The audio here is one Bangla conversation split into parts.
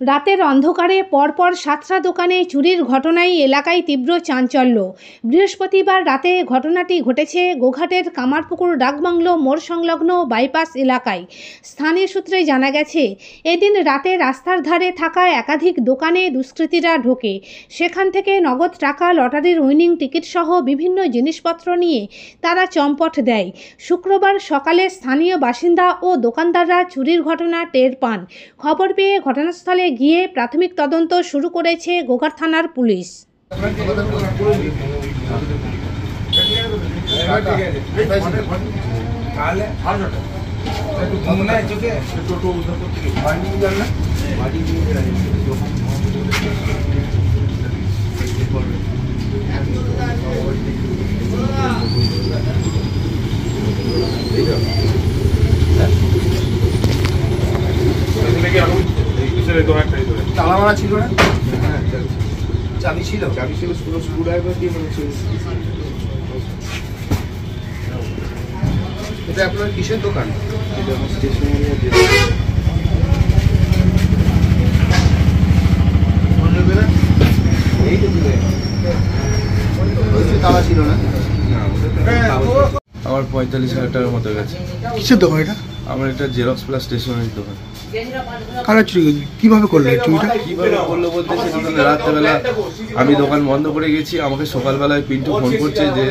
রাতের অন্ধকারে পরপর 7টা দোকানে চুরির ঘটনায় এলাকায় তীব্র চাঞ্চল্য। বৃহস্পতিবার রাতে ঘটনাটি ঘটেছে গোঘাটের কামারপুকুর ডাকবাংলো মোড় সংলগ্ন বাইপাস এলাকায়। স্থানীয় সূত্রে জানা গেছে, এদিন রাতে রাস্তার ধারে থাকা একাধিক দোকানে দুষ্কৃতীরা ঢোকে। সেখান থেকে নগদ টাকা, লটারির উইনিং টিকিট সহ বিভিন্ন জিনিসপত্র নিয়ে তারা চম্পট দেয়। শুক্রবার সকালে স্থানীয় বাসিন্দা ও দোকানদাররা চুরির ঘটনা টের পান। খবর পেয়ে ঘটনাস্থলে গিয়ে প্রাথমিক তদন্ত শুরু করেছে গোঘাট থানার পুলিশ। তালা মারা ছিল না? চাবি ছিল পুরো স্ক্রুড্রাইভার দিয়ে মানে এটা আপনার কিসের দোকান? এটা আমার স্টেশনারি তালা ছিল না? আমার 45,000 টাকার মতো গেছে। কিসের দোকান এটা? আমার এটা জেরক্স প্লাস স্টেশনারির দোকান। কারা চুরি কিভাবে করলে চুরিটা? কিভাবে করলো বলতে সেদিন রাত্রেবেলা আমি দোকান বন্ধ করে গেছি। আমাকে সকালবেলায় পিন্টু ফোন করছে যে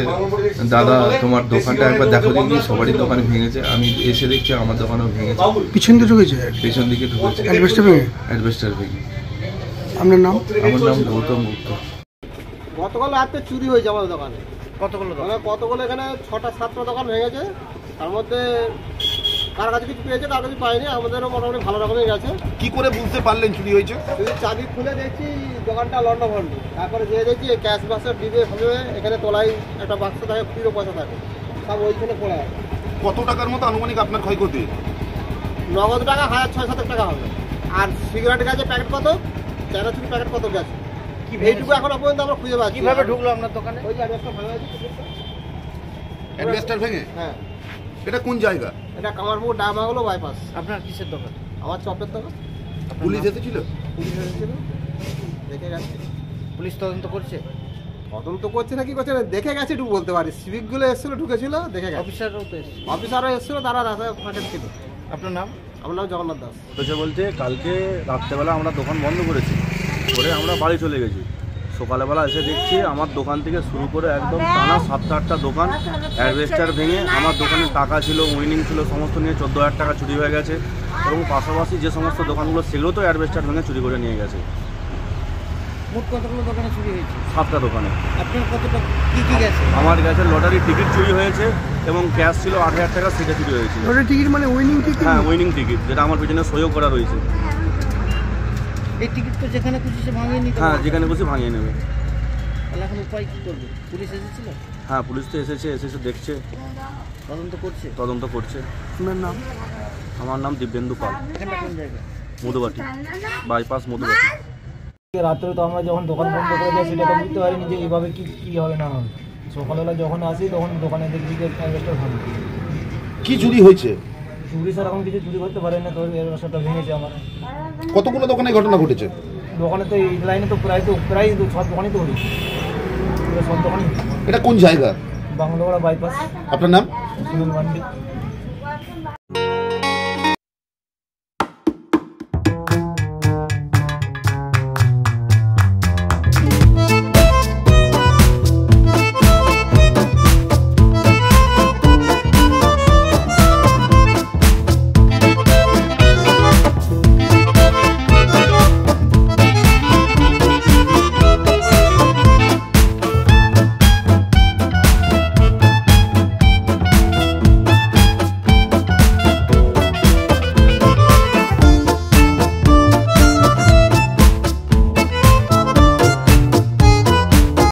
দাদা তোমার দোকানটা একবার দেখো দেখি। সবারই দোকান ভেঙেছে। আমি এসে দেখছি আমার দোকানও ভেঙেছে। পিছন দিকে ঢুকেছে? পেছন দিকে ঢুকেছে। অ্যাডভেস্টার ভেঙে। আপনার নাম? আমার নাম গৌতম গুপ্ত। গতকাল রাতে চুরি হয়েছে আমাদের দোকানে। কতগুলো এখানে 6টা-7টা দোকান ভেঙেছে। তার মধ্যে কার কাছে কিছু পেয়েছে, কার কাছে পাইনি। আমাদেরও মোটামুটি ভালো রকমই গেছে। কি করে বুঝতে পারলেন চুরি হয়েছে? যদি চাবি খুলে দেখছি দোকানটা লন্ডভন্ড। তারপরে যেয়ে দেখছি ক্যাশ বাক্সের ডিবে ফেলে এখানে তোলায় একটা বাক্স থাকে, পুরো পয়সা থাকে, সব ওইখানে পড়ে আছে। কত টাকার মতো আনুমানিক আপনার ক্ষয়ক্ষতি? নগদ টাকা 1,000-6,000 টাকা হবে। আর সিগারেট গেছে প্যাকেট কত, চানাচুরি প্যাকেট কত গেছে, এইটুকু এখনো পর্যন্ত আমরা খুঁজে পাচ্ছি। কিভাবে ঢুকলো আপনার দোকানে? ওই যে অ্যাডভেস্টার ভাঙা হয়েছে। অ্যাডভেস্টার ভেঙে? হ্যাঁ। এটা কোন জায়গা? এটা কামারপুকুর ডাকবাংলো বাইপাস। আপনার কিসের দোকান? আমার চপের দোকান। পুলিশ এসেছিল? পুলিশ এসেছিল, দেখে গেছে। পুলিশ তদন্ত করছে? তদন্ত করছে না কি করছে না দেখে গেছে, একটু বলতে পারি। সিভিকগুলো এসেছিল, ঢুকেছিল, দেখে গেছে। অফিসাররাও তো এসেছে? অফিসাররা এসেছিল, তারা রাস্তায় ফাঁকে ছিল। আপনার নাম? আমার নাম জগন্নাথ দাস। বলতে কালকে রাত্রেবেলা আমরা দোকান বন্ধ করেছি, করে আমরা বাড়ি চলে গেছি। সকালবেলা এসে দেখছি আমার দোকান থেকে শুরু করে একদম টানা 7-8টা দোকান অ্যাডভেস্টার ভেঙে আমার দোকানে টাকা ছিল, উইনিং ছিল, সমস্ত নিয়ে 14,000 টাকা চুরি হয়ে গেছে। এবং পাশাপাশি যে সমস্ত দোকানগুলো সেগুলো তো অ্যাডভেস্টার ভেঙে চুরি করে নিয়ে গেছে। মোট কতগুলো দোকানে চুরি হয়েছে? 7টা দোকানে। আপনার কতটা কি গেছে? আমার কাছে লটারি টিকিট চুরি হয়েছে এবং ক্যাশ ছিল 8,000 টাকা, সেটা চুরি হয়েছিল। লটারি টিকিট মানে উইনিং টিকিট? হ্যাঁ, উইনিং টিকিট, যেটা আমার পিছনে সইও করা রয়েছে। এই টিকিট তো যেখানে খুশি সে ভাঙিয়ে নিতে? হ্যাঁ, যেখানে খুশি ভাঙিয়ে নেবে। তাহলে এখন উপায় কী করবে? পুলিশ এসেছিল? হ্যাঁ, পুলিশ তো এসে দেখছে, তদন্ত করছে। আপনার নাম? আমার নাম দিব্যেন্দু পাল। এখানটা কোন জায়গা? মধুবাটি, বাইপাস মধুবাটি। রাত্রে তো আমরা যখন দোকান বন্ধ করে যাই সেটা তো বুঝতে পারিনি যে এইভাবে কী হবে না হবে। সকালবেলা যখন আসি তখন দোকানে দেখছি যে অ্যাডভেস্টার ভাঙে। কি চুরি হয়েছে? চুরি সেরকম কিছু চুরি করতে পারে না, তো অ্যাডভেস্টারটা ভেঙেছে আমার। কতগুলো দোকানে ঘটনা ঘটেছে? দোকানে তো এই লাইনে তো প্রায় সব দোকানই তো হয়েছে, সব দোকানই। এটা কোন জায়গা? বাংলোপাড়া বাইপাস। আপনার নাম? সুনীল মান্ডি।